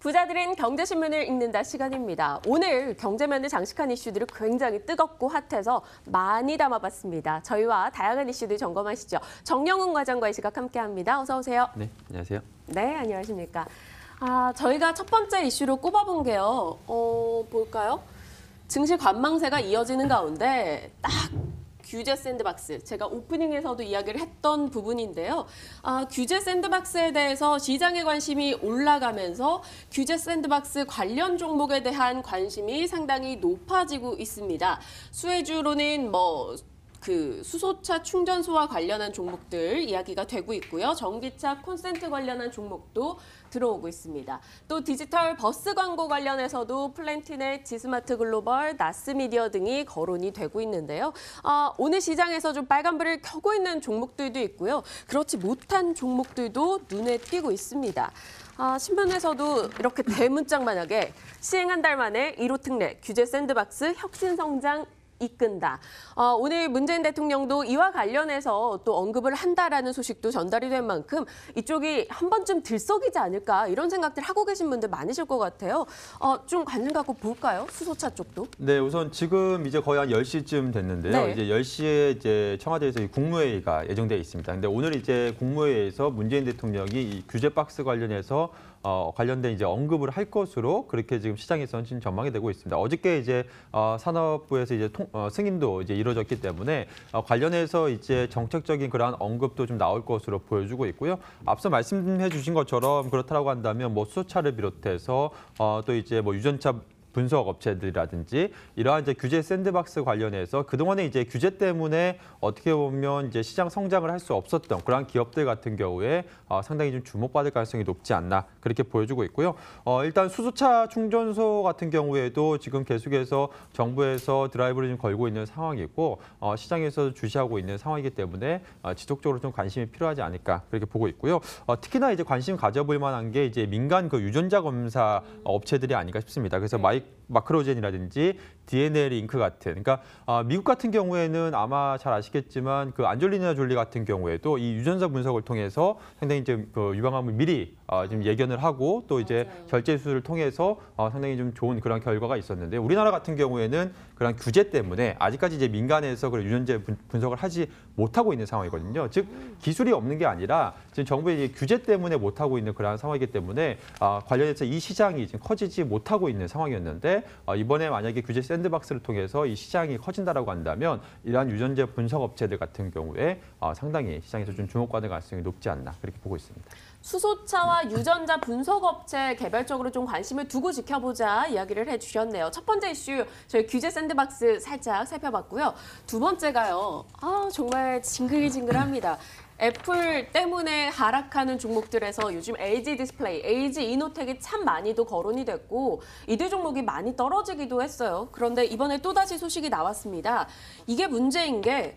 부자들은 경제신문을 읽는다 시간입니다. 오늘 경제면을 장식한 이슈들이 굉장히 뜨겁고 핫해서 많이 담아봤습니다. 저희와 다양한 이슈들 점검하시죠. 정영훈 과장과의 시각 함께합니다. 어서 오세요. 네, 안녕하세요. 네, 안녕하십니까. 저희가 첫 번째 이슈로 꼽아본 게요. 볼까요? 증시 관망세가 이어지는 가운데 딱 규제 샌드박스, 제가 오프닝에서도 이야기를 했던 부분인데요. 규제 샌드박스에 대해서 시장의 관심이 올라가면서 규제 샌드박스 관련 종목에 대한 관심이 상당히 높아지고 있습니다. 수혜주로는 수소차 충전소와 관련한 종목들 이야기가 되고 있고요. 전기차 콘센트 관련한 종목도 들어오고 있습니다. 또 디지털 버스 광고 관련해서도 플랜티넷, 지스마트 글로벌, 나스미디어 등이 거론이 되고 있는데요. 오늘 시장에서 좀 빨간불을 켜고 있는 종목들도 있고요. 그렇지 못한 종목들도 눈에 띄고 있습니다. 신문에서도 이렇게 대문짝만하게 시행 한 달 만에 1호 특례, 규제 샌드박스 혁신성장 이끈다. 오늘 문재인 대통령도 이와 관련해서 또 언급을 한다라는 소식도 전달이 된 만큼 이쪽이 한 번쯤 들썩이지 않을까 이런 생각들 하고 계신 분들 많으실 것 같아요. 좀 관심 갖고 볼까요? 수소차 쪽도. 네, 우선 지금 이제 거의 한 10시쯤 됐는데요. 네. 이제 10시에 이제 청와대에서 국무회의가 예정되어 있습니다. 근데 오늘 이제 국무회의에서 문재인 대통령이 이 규제 박스 관련해서 관련된 이제 언급을 할 것으로 그렇게 지금 시장에서는 지금 전망이 되고 있습니다. 어저께 이제 산업부에서 이제 승인도 이제 이루어졌기 때문에 관련해서 이제 정책적인 그러한 언급도 좀 나올 것으로 보여주고 있고요. 앞서 말씀해 주신 것처럼 그렇다고 한다면 뭐 수소차를 비롯해서 또 이제 뭐 유전차 분석 업체들이라든지 이러한 이제 규제 샌드박스 관련해서 그동안에 이제 규제 때문에 어떻게 보면 이제 시장 성장을 할 수 없었던 그러한 기업들 같은 경우에 상당히 좀 주목받을 가능성이 높지 않나 그렇게 보여주고 있고요. 일단 수소차 충전소 같은 경우에도 지금 계속해서 정부에서 드라이브를 좀 걸고 있는 상황이고 시장에서 주시하고 있는 상황이기 때문에 지속적으로 좀 관심이 필요하지 않을까 그렇게 보고 있고요. 특히나 이제 관심 가져볼 만한 게 이제 민간 그 유전자 검사 업체들이 아닌가 싶습니다. 그래서 마크로젠이라든지 DNA 링크 같은, 그러니까 미국 같은 경우에는 아마 잘 아시겠지만 그 안젤리나 졸리 같은 경우에도 이 유전자 분석을 통해서 상당히 좀 그 유방암을 미리 좀 예견을 하고 또 이제 결제 수술을 통해서 상당히 좀 좋은 그런 결과가 있었는데 우리나라 같은 경우에는 그런 규제 때문에 아직까지 이제 민간에서 그런 유전자 분석을 하지 못하고 있는 상황이거든요. 즉 기술이 없는 게 아니라 지금 정부의 이제 규제 때문에 못하고 있는 그런 상황이기 때문에 관련해서 이 시장이 지금 커지지 못하고 있는 상황이었는데 이번에 만약에 규제 샌드박스를 통해서 이 시장이 커진다라고 한다면 이러한 유전자 분석 업체들 같은 경우에 상당히 시장에서 좀 주목받을 가능성이 높지 않나 그렇게 보고 있습니다. 수소차와 유전자 분석업체 개별적으로 좀 관심을 두고 지켜보자 이야기를 해주셨네요. 첫 번째 이슈 저희 규제 샌드박스 살짝 살펴봤고요. 두 번째가요. 정말 징글징글합니다. 애플 때문에 하락하는 종목들에서 요즘 LG 디스플레이, LG 이노텍이 참 많이도 거론이 됐고 이들 종목이 많이 떨어지기도 했어요. 그런데 이번에 또다시 소식이 나왔습니다. 이게 문제인 게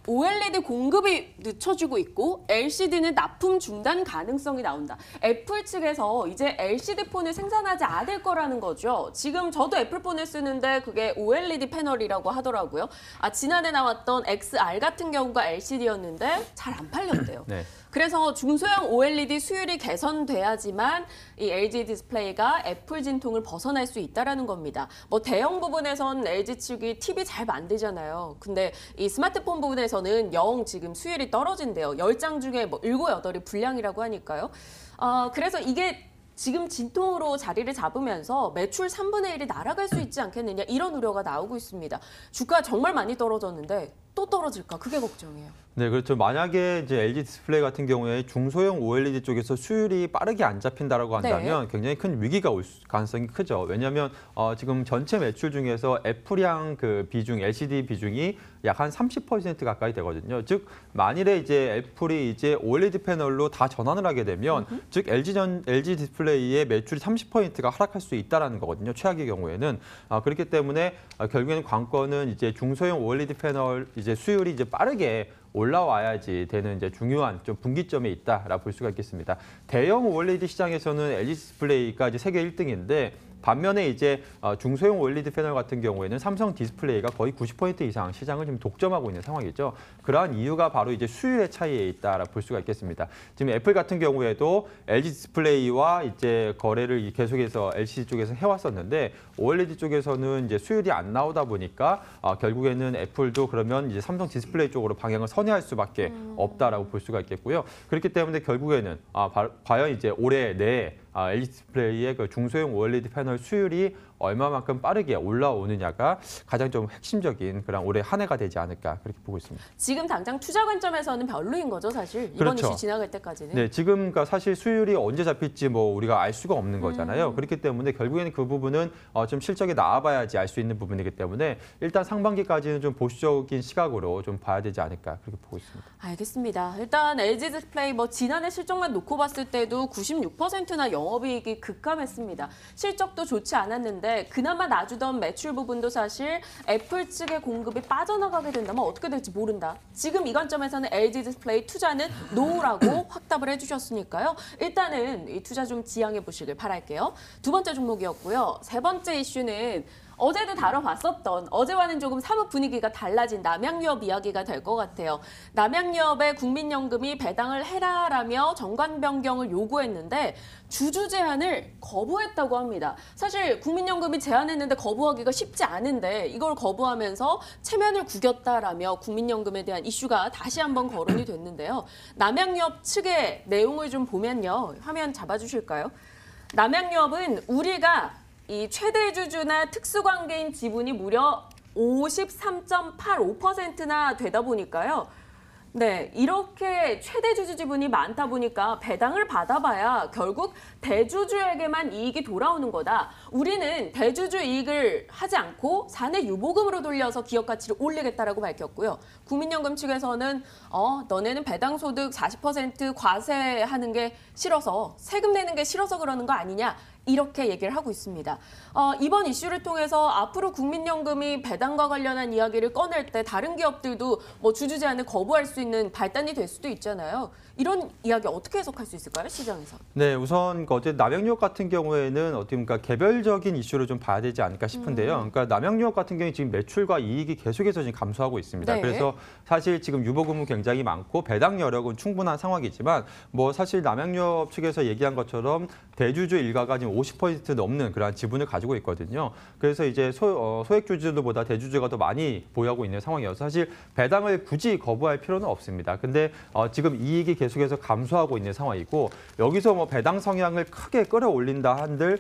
OLED 공급이 늦춰지고 있고 LCD는 납품 중단 가능성이 나온다. 애플 측에서 이제 LCD 폰을 생산하지 않을 거라는 거죠. 지금 저도 애플폰을 쓰는데 그게 OLED 패널이라고 하더라고요. 지난해 나왔던 XR 같은 경우가 LCD였는데 잘 안 팔렸대요. 네. 그래서 중소형 OLED 수율이 개선돼야지만 이 LG 디스플레이가 애플 진통을 벗어날 수 있다는 겁니다. 대형 부분에선 LG 측이 TV 잘 만들잖아요. 근데 이 스마트폰 부분에서는 영 지금 수율이 떨어진대요. 10장 중에 7, 8이 불량이라고 하니까요. 그래서 이게 지금 진통으로 자리를 잡으면서 매출 3분의 1이 날아갈 수 있지 않겠느냐 이런 우려가 나오고 있습니다. 주가 정말 많이 떨어졌는데 또 떨어질까? 그게 걱정이에요. 네, 그렇죠. 만약에 이제 LG 디스플레이 같은 경우에 중소형 OLED 쪽에서 수율이 빠르게 안 잡힌다라고 한다면 굉장히 큰 위기가 올 가능성이 크죠. 왜냐하면 지금 전체 매출 중에서 애플향 그 비중, LCD 비중이 약 한 30% 가까이 되거든요. 즉 만일에 이제 애플이 이제 OLED 패널로 다 전환을 하게 되면 즉 LG 디스플레이의 매출이 30%가 하락할 수 있다라는 거거든요. 최악의 경우에는 그렇기 때문에 결국에는 관건은 이제 중소형 OLED 패널 이제 수율이 이제 빠르게 올라와야지 되는 이제 중요한 좀 분기점에 있다라고 볼 수가 있겠습니다. 대형 OLED 시장에서는 LG 디스플레이가 이제 세계 1등인데 반면에 이제 중소형 OLED 패널 같은 경우에는 삼성 디스플레이가 거의 90% 이상 시장을 지금 독점하고 있는 상황이죠. 그러한 이유가 바로 이제 수율의 차이에 있다라 볼 수가 있겠습니다. 지금 애플 같은 경우에도 LG 디스플레이와 이제 거래를 계속해서 LCD 쪽에서 해왔었는데 OLED 쪽에서는 이제 수율이 안 나오다 보니까 결국에는 애플도 그러면 이제 삼성 디스플레이 쪽으로 방향을 선회할 수밖에 없다라고 볼 수가 있겠고요. 그렇기 때문에 결국에는 과연 이제 올해 내에 LG 디스플레이의 그 중소형 OLED 패널 수율이 얼마만큼 빠르게 올라오느냐가 가장 좀 핵심적인 그런 올해 한 해가 되지 않을까 그렇게 보고 있습니다. 지금 당장 투자 관점에서는 별로인 거죠, 사실. 이번 그렇죠. 이슈 지나갈 때까지는. 네, 지금 그러니까 사실 수율이 언제 잡힐지 뭐 우리가 알 수가 없는 거잖아요. 그렇기 때문에 결국에는 그 부분은 좀 실적이 나와봐야지 알 수 있는 부분이기 때문에 일단 상반기까지는 좀 보수적인 시각으로 좀 봐야 되지 않을까 그렇게 보고 있습니다. 알겠습니다. 일단 LG 디스플레이 뭐 지난해 실적만 놓고 봤을 때도 96%나 영업이익이 급감했습니다. 실적도 좋지 않았는데 그나마 나주던 매출 부분도 사실 애플 측의 공급이 빠져나가게 된다면 어떻게 될지 모른다. 지금 이 관점에서는 LG 디스플레이 투자는 노라고 확답을 해주셨으니까요. 일단은 이 투자 좀 지양해 보시길 바랄게요. 두 번째 종목이었고요. 세 번째 이슈는 어제도 다뤄봤었던 어제와는 조금 사뭇 분위기가 달라진 남양유업 이야기가 될 것 같아요. 남양유업의 국민연금이 배당을 해라라며 정관 변경을 요구했는데 주주 제한을 거부했다고 합니다. 사실 국민연금이 제안했는데 거부하기가 쉽지 않은데 이걸 거부하면서 체면을 구겼다라며 국민연금에 대한 이슈가 다시 한번 거론이 됐는데요. 남양유업 측의 내용을 좀 보면요. 화면 잡아주실까요? 남양유업은 우리가 이 최대 주주나 특수관계인 지분이 무려 53.85%나 되다 보니까요. 네, 이렇게 최대 주주 지분이 많다 보니까 배당을 받아봐야 결국 대주주에게만 이익이 돌아오는 거다. 우리는 대주주 이익을 하지 않고 사내 유보금으로 돌려서 기업 가치를 올리겠다라고 밝혔고요. 국민연금 측에서는 너네는 배당 소득 40% 과세하는 게 싫어서 세금 내는 게 싫어서 그러는 거 아니냐. 이렇게 얘기를 하고 있습니다. 이번 이슈를 통해서 앞으로 국민연금이 배당과 관련한 이야기를 꺼낼 때 다른 기업들도 뭐 주주 제한을 거부할 수 있는 발단이 될 수도 있잖아요. 이런 이야기 어떻게 해석할 수 있을까요, 시장에서? 네, 우선 어제 남양유업 같은 경우에는 어떻게 보면 개별적인 이슈를 좀 봐야 되지 않을까 싶은데요. 그러니까 남양유업 같은 경우에 지금 매출과 이익이 계속해서 지금 감소하고 있습니다. 네. 그래서 사실 지금 유보금은 굉장히 많고 배당 여력은 충분한 상황이지만 뭐 사실 남양유업 측에서 얘기한 것처럼 대주주 일가가 지금 50% 넘는 그러한 지분을 가지고 있거든요. 그래서 이제 소액 주주들보다 대주주가 더 많이 보유하고 있는 상황이어서 사실 배당을 굳이 거부할 필요는 없습니다. 근데 지금 이익이 계속해서 감소하고 있는 상황이고 여기서 뭐 배당 성향을 크게 끌어올린다 한들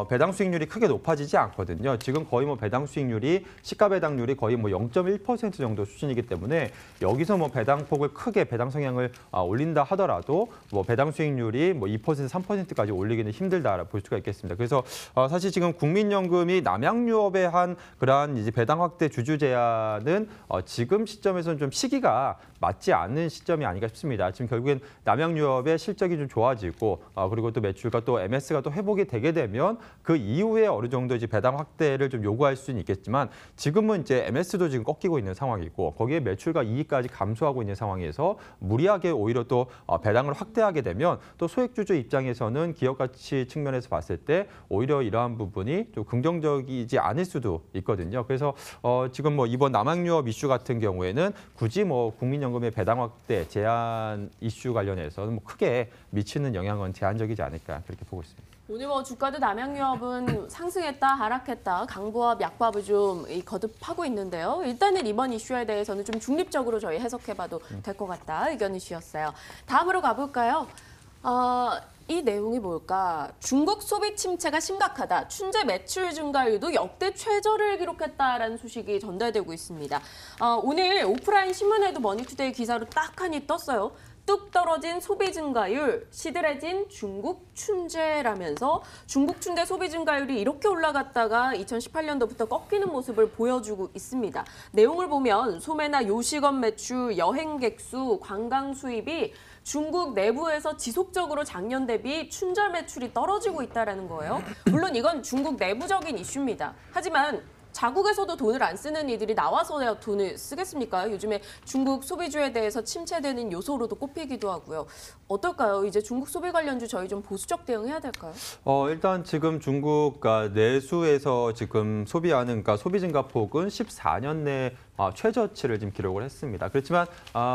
배당 수익률이 크게 높아지지 않거든요. 지금 거의 뭐 배당 수익률이 시가 배당률이 거의 뭐 0.1% 정도 수준이기 때문에 여기서 뭐 배당폭을 크게 배당 성향을 올린다 하더라도 뭐 배당 수익률이 뭐 2% 3%까지 올리기는 힘들다라 볼 수가 있겠습니다. 그래서 사실 지금 국민연금이 남양유업에 한 그러한 이제 배당 확대 주주 제한은 지금 시점에서는 좀 시기가 맞지 않는 시점이 아닌가 싶습니다. 지금 결국엔 남양유업의 실적이 좀 좋아지고 그리고 또 매출과 또 MS가 또 회복이 되게 되면 그 이후에 어느 정도 이제 배당 확대를 좀 요구할 수는 있겠지만 지금은 이제 MS도 지금 꺾이고 있는 상황이고 거기에 매출과 이익까지 감소하고 있는 상황에서 무리하게 오히려 또 배당을 확대하게 되면 또 소액주주 입장에서는 기업 가치 측면에서 봤을 때 오히려 이러한 부분이 좀 긍정적이지 않을 수도 있거든요. 그래서 지금 뭐 이번 남양유업 이슈 같은 경우에는 굳이 뭐 국민연금의 배당 확대 제한 이슈 관련해서는 뭐 크게 미치는 영향은 제한적이지 않을까 그렇게 보고 있습니다. 오늘 뭐 주가도 남양유업은 상승했다 하락했다 강보합 약보합을 좀 거듭하고 있는데요. 일단은 이번 이슈에 대해서는 좀 중립적으로 저희 해석해봐도 될 것 같다 의견을 주셨어요. 다음으로 가볼까요? 이 내용이 뭘까? 중국 소비 침체가 심각하다. 춘제 매출 증가율도 역대 최저를 기록했다라는 소식이 전달되고 있습니다. 오늘 오프라인 신문에도 머니투데이 기사로 딱 하니 떴어요. 뚝 떨어진 소비 증가율, 시들해진 중국 춘제라면서 중국 춘제 소비 증가율이 이렇게 올라갔다가 2018년도부터 꺾이는 모습을 보여주고 있습니다. 내용을 보면 소매나 요식업 매출, 여행객 수, 관광 수입이 중국 내부에서 지속적으로 작년 대비 춘절 매출이 떨어지고 있다는 거예요. 물론 이건 중국 내부적인 이슈입니다. 하지만 자국에서도 돈을 안 쓰는 이들이 나와서야 돈을 쓰겠습니까? 요즘에 중국 소비주에 대해서 침체되는 요소로도 꼽히기도 하고요. 어떨까요? 이제 중국 소비 관련주 저희 좀 보수적 대응해야 될까요? 일단 지금 중국 내수에서 지금 소비하는 소비 증가폭은 14년 내 최저치를 지금 기록을 했습니다. 그렇지만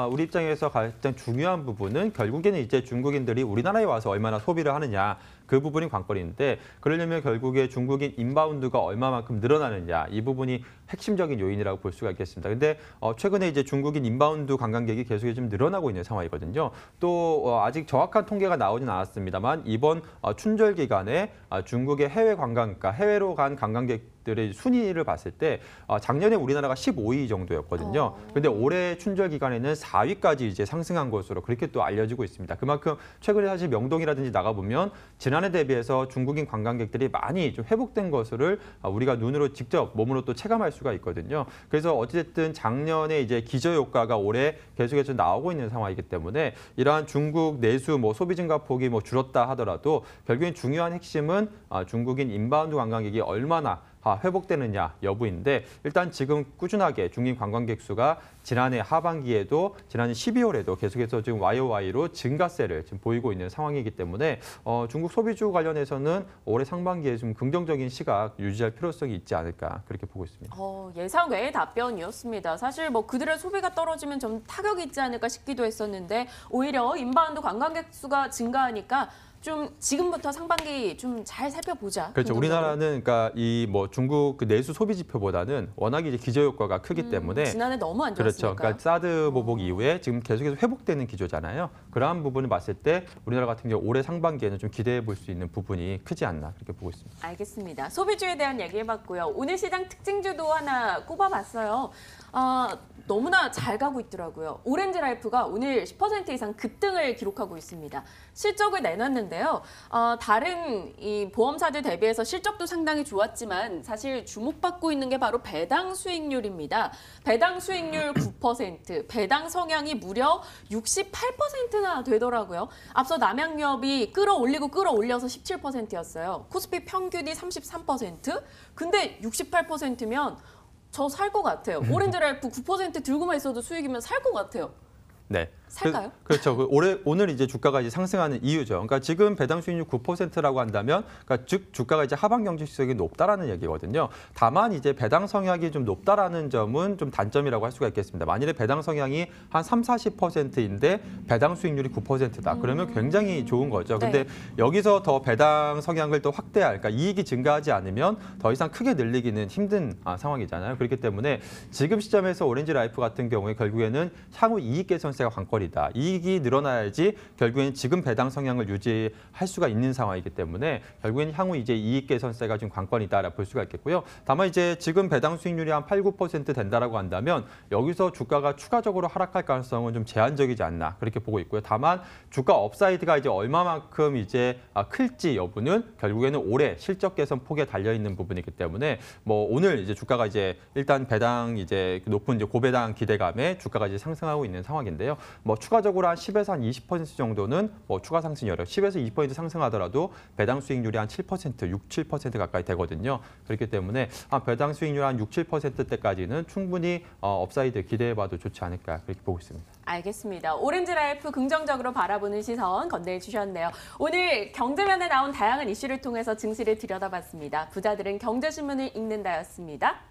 우리 입장에서 가장 중요한 부분은 결국에는 이제 중국인들이 우리나라에 와서 얼마나 소비를 하느냐. 그 부분이 관건인데 그러려면 결국에 중국인 인바운드가 얼마만큼 늘어나느냐 이 부분이 핵심적인 요인이라고 볼 수가 있겠습니다. 근데 최근에 이제 중국인 인바운드 관광객이 계속 좀 늘어나고 있는 상황이거든요. 또 아직 정확한 통계가 나오진 않았습니다만 이번 춘절 기간에 중국의 해외 관광가 해외로 간 관광객들의 순위를 봤을 때 작년에 우리나라가 15위 정도였거든요. 그런데 올해 춘절 기간에는 4위까지 이제 상승한 것으로 그렇게 또 알려지고 있습니다. 그만큼 최근에 사실 명동이라든지 나가보면 지난해 대비해서 중국인 관광객들이 많이 좀 회복된 것을 우리가 눈으로 직접 몸으로 또 체감할 수가 있거든요. 그래서 어찌됐든 작년에 이제 기저효과가 올해 계속해서 나오고 있는 상황이기 때문에 이러한 중국 내수 소비 증가폭이 줄었다 하더라도 결국엔 중요한 핵심은 중국인 인바운드 관광객이 얼마나 회복되느냐 여부인데 일단 지금 꾸준하게 중국 관광객 수가 지난해 하반기에도 지난해 12월에도 계속해서 지금 YOY로 증가세를 지금 보이고 있는 상황이기 때문에 중국 소비주 관련해서는 올해 상반기에 좀 긍정적인 시각 유지할 필요성이 있지 않을까 그렇게 보고 있습니다. 예상 외의 답변이었습니다. 사실 그들의 소비가 떨어지면 좀 타격이 있지 않을까 싶기도 했었는데 오히려 인바운드 관광객 수가 증가하니까 좀 지금부터 상반기 좀 잘 살펴보자. 그렇죠. 우리나라는 그러니까 이 중국 그 내수 소비 지표보다는 워낙 이제 기저 효과가 크기 때문에 지난해 너무 안 좋았으니까. 그렇죠. 그러니까 사드 보복 이후에 지금 계속해서 회복되는 기조잖아요. 그러한 부분을 봤을 때 우리나라 같은 경우 올해 상반기에는 좀 기대해 볼 수 있는 부분이 크지 않나 그렇게 보고 있습니다. 알겠습니다. 소비주에 대한 얘기해봤고요. 오늘 시장 특징주도 하나 꼽아봤어요. 너무나 잘 가고 있더라고요. 오렌지 라이프가 오늘 10% 이상 급등을 기록하고 있습니다. 실적을 내놨는데요. 다른 이 보험사들 대비해서 실적도 상당히 좋았지만 사실 주목받고 있는 게 바로 배당 수익률입니다. 배당 수익률 9%, 배당 성향이 무려 68%나 되더라고요. 앞서 남양유업이 끌어올려서 17%였어요. 코스피 평균이 33%, 근데 68%면 저 살 것 같아요. 오렌지 라이프 9% 들고만 있어도 수익이면 살 것 같아요. 네. 살까요? 그렇죠. 오늘 이제 주가가 이제 상승하는 이유죠. 그러니까 지금 배당 수익률 9%라고 한다면, 그러니까 즉 주가가 이제 하반 경제수익이 높다라는 얘기거든요. 다만 이제 배당 성향이 좀 높다라는 점은 좀 단점이라고 할 수가 있겠습니다. 만일에 배당 성향이 한 30~40%인데 배당 수익률이 9%다. 그러면 굉장히 좋은 거죠. 근데 네. 여기서 더 배당 성향을 또 확대할, 그러니까 이익이 증가하지 않으면 더 이상 크게 늘리기는 힘든 상황이잖아요. 그렇기 때문에 지금 시점에서 오렌지 라이프 같은 경우에 결국에는 향후 이익 개선세가 관건이다. 이익이 늘어나야지 결국에는 지금 배당 성향을 유지할 수가 있는 상황이기 때문에 결국에는 향후 이제 이익 개선세가 좀 관건이다라고 볼 수가 있겠고요. 다만 이제 지금 배당 수익률이 한 8~9% 된다라고 한다면 여기서 주가가 추가적으로 하락할 가능성은 좀 제한적이지 않나 그렇게 보고 있고요. 다만 주가 업사이드가 이제 얼마만큼 이제 클지 여부는 결국에는 올해 실적 개선 폭에 달려 있는 부분이기 때문에 오늘 이제 주가가 이제 일단 배당 이제 높은 이제 고배당 기대감에 주가가 이제 상승하고 있는 상황인데요. 추가적으로 한 10에서 한 20% 정도는 추가 상승이 어려워요. 10에서 20% 상승하더라도 배당 수익률이 한 7%, 6~7% 가까이 되거든요. 그렇기 때문에 배당 수익률 한 6~7%대까지는 충분히 업사이드 기대해봐도 좋지 않을까 그렇게 보고 있습니다. 알겠습니다. 오렌지 라이프 긍정적으로 바라보는 시선 건네해 주셨네요. 오늘 경제면에 나온 다양한 이슈를 통해서 증시를 들여다봤습니다. 부자들은 경제신문을 읽는다였습니다.